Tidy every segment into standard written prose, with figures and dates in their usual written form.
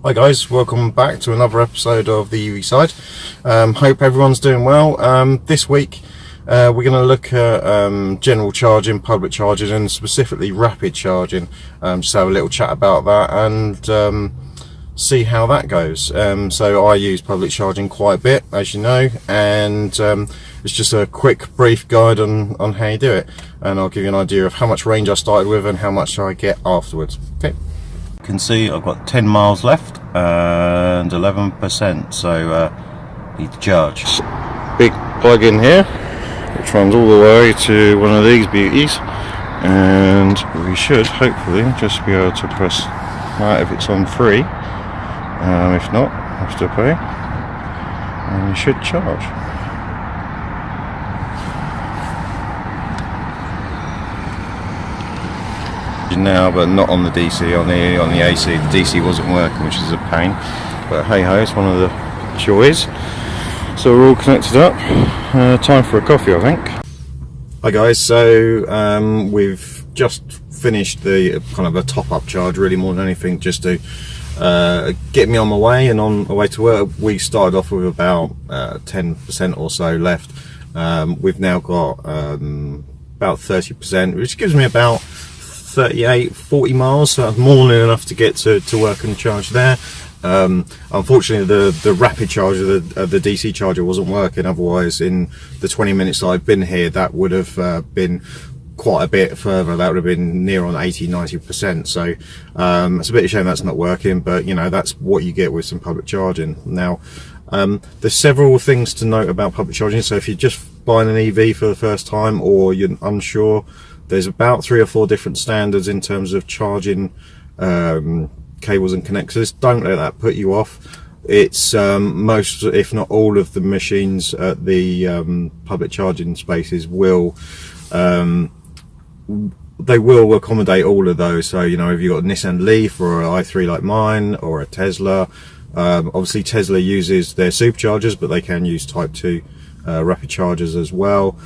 Hi guys, welcome back to another episode of the TheEVside. Hope everyone's doing well. This week we're going to look at general charging, public charging, and specifically rapid charging. Just have a little chat about that and see how that goes. So I use public charging quite a bit, as you know, and it's just a quick brief guide on how you do it, and I'll give you an idea of how much range I started with and how much I get afterwards. Okay. You can see I've got 10 miles left and 11%, so need to charge. Big plug in here which runs all the way to one of these beauties, and we should hopefully just be able to press that if it's on free. If not, I have to pay, and you should charge. Now, but not on the DC, on the AC. The DC wasn't working, which is a pain, but hey ho, it's one of the joys. So we're all connected up. Time for a coffee, I think. Hi guys, so we've just finished the kind of a top-up charge, really more than anything, just to get me on my way and on my way to work. We started off with about 10% or so left. We've now got about 30%, which gives me about 40 miles, so that's more than enough to get to work and charge there. Unfortunately the rapid charger, the DC charger, wasn't working. Otherwise, in the 20 minutes that I've been here, that would have been quite a bit further. That would have been near on 80-90%. So it's a bit of a shame that's not working, but you know, that's what you get with some public charging. Now there's several things to note about public charging. So if you're just buying an EV for the first time, or you're unsure, there's about 3 or 4 different standards in terms of charging cables and connectors. Don't let that put you off. It's most, if not all, of the machines at the public charging spaces will accommodate all of those. So you know, if you've got a Nissan Leaf or an i3 like mine, or a Tesla, obviously Tesla uses their superchargers, but they can use Type 2 rapid chargers as well.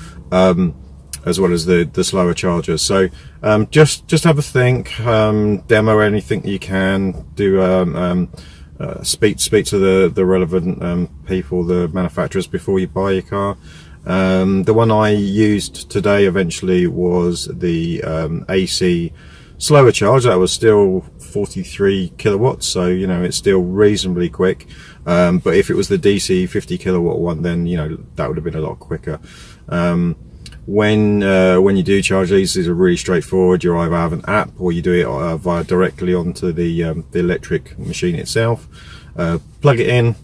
As well as the slower chargers. So just have a think, demo anything you can do, speak to the relevant people, the manufacturers, before you buy your car. The one I used today eventually was the AC slower charge. That was still 43 kilowatts, so you know, it's still reasonably quick. But if it was the DC 50 kilowatt one, then you know, that would have been a lot quicker. When you do charge these are really straightforward. You either have an app, or you do it via directly onto the electric machine itself. Plug it in,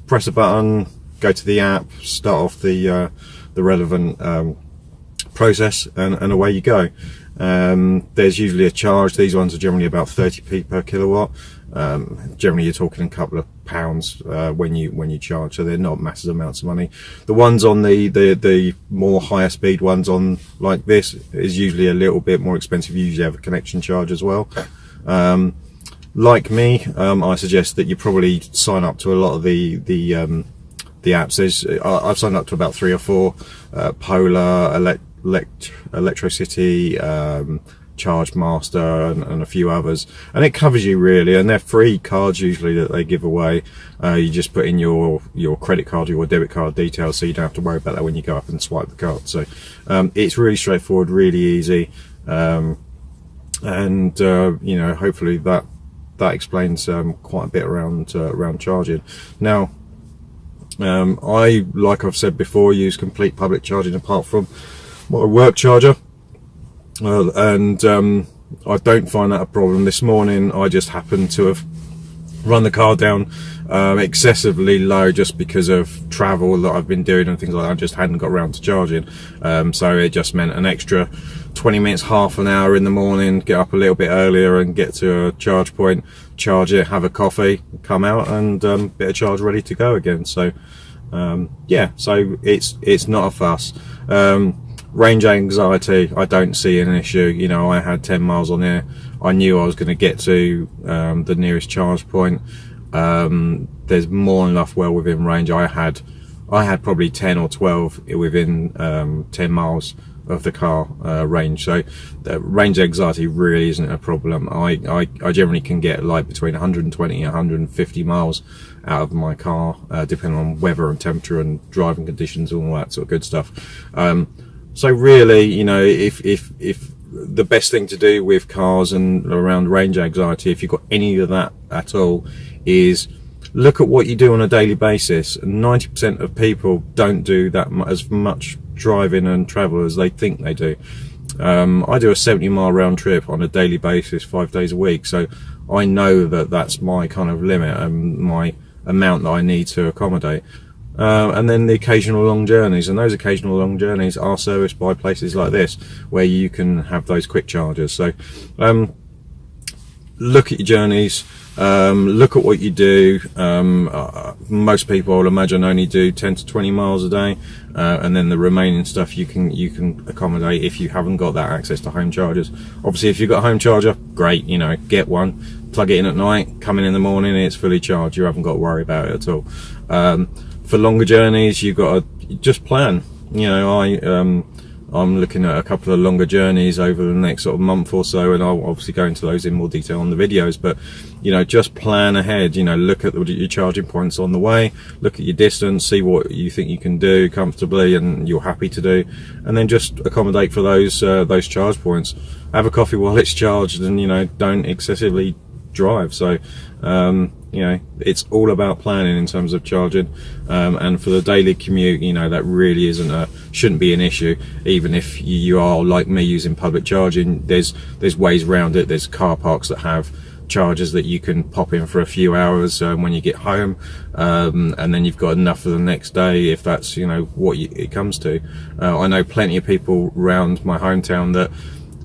press a button, go to the app, start off the relevant process, and away you go. There's usually a charge. These ones are generally about 30p per kilowatt. Generally you're talking a couple of pounds when you charge, so they're not massive amounts of money. The ones on the more higher speed ones on like this is usually a little bit more expensive. You usually have a connection charge as well. Like me, I suggest that you probably sign up to a lot of the apps. I've signed up to about 3 or 4, Polar, Electricity, Charge Master, and a few others, and it covers you really, and they're free cards usually that they give away. You just put in your credit card or your debit card details, so you don't have to worry about that when you go up and swipe the card. So it's really straightforward, really easy, and you know, hopefully that explains quite a bit around charging. Now I, like I've said before, use complete public charging apart from my work charger, and I don't find that a problem. This morning I just happened to have run the car down excessively low, just because of travel that I've been doing and things like that. I just hadn't got around to charging, so it just meant an extra 20 minutes, half an hour in the morning, get up a little bit earlier and get to a charge point, charge it, have a coffee, come out, and bit of charge ready to go again. So yeah, so it's not a fuss. Range anxiety, I don't see an issue. You know, I had 10 miles on here. I knew I was going to get to the nearest charge point. There's more than enough well within range. I had I had probably 10 or 12 within 10 miles of the car range. So the range anxiety really isn't a problem. I generally can get like between 120 and 150 miles out of my car, depending on weather and temperature and driving conditions and all that sort of good stuff. So really, you know, if the best thing to do with cars and around range anxiety, if you've got any of that at all, is look at what you do on a daily basis. 90% of people don't do that as much driving and travel as they think they do. I do a 70-mile round trip on a daily basis, 5 days a week, so I know that that's my kind of limit and my amount that I need to accommodate. And then the occasional long journeys, and those occasional long journeys are serviced by places like this where you can have those quick chargers. So look at your journeys, look at what you do. Most people, I'll imagine, only do 10 to 20 miles a day, and then the remaining stuff you can accommodate if you haven't got that access to home chargers. Obviously, if you've got a home charger, great, you know, get one, plug it in at night, come in the morning, it's fully charged. You haven't got to worry about it at all. For longer journeys, you've got to just plan. You know, I'm looking at a couple of longer journeys over the next sort of month or so, and I'll obviously go into those in more detail on the videos, but you know, just plan ahead. You know, look at your charging points on the way, look at your distance, see what you think you can do comfortably and you're happy to do, and then just accommodate for those charge points. Have a coffee while it's charged, and you know, don't excessively drive. So you know, it's all about planning in terms of charging, and for the daily commute, you know, that really shouldn't be an issue. Even if you are like me using public charging, there's ways around it. There's car parks that have chargers that you can pop in for a few hours when you get home, and then you've got enough for the next day if that's, you know, what it comes to. I know plenty of people around my hometown that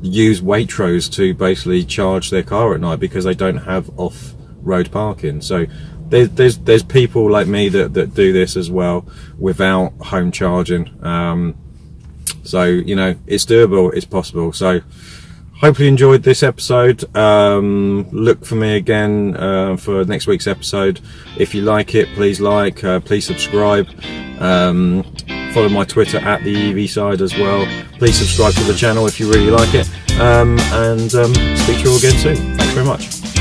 use Waitrose to basically charge their car at night because they don't have off-road parking. So there's people like me that do this as well without home charging. So you know, it's doable, it's possible. So hopefully you enjoyed this episode. Look for me again for next week's episode. If you like it, please please subscribe. Follow my Twitter at TheEVside as well. Please subscribe to the channel if you really like it, and speak to you all again soon. Thanks very much.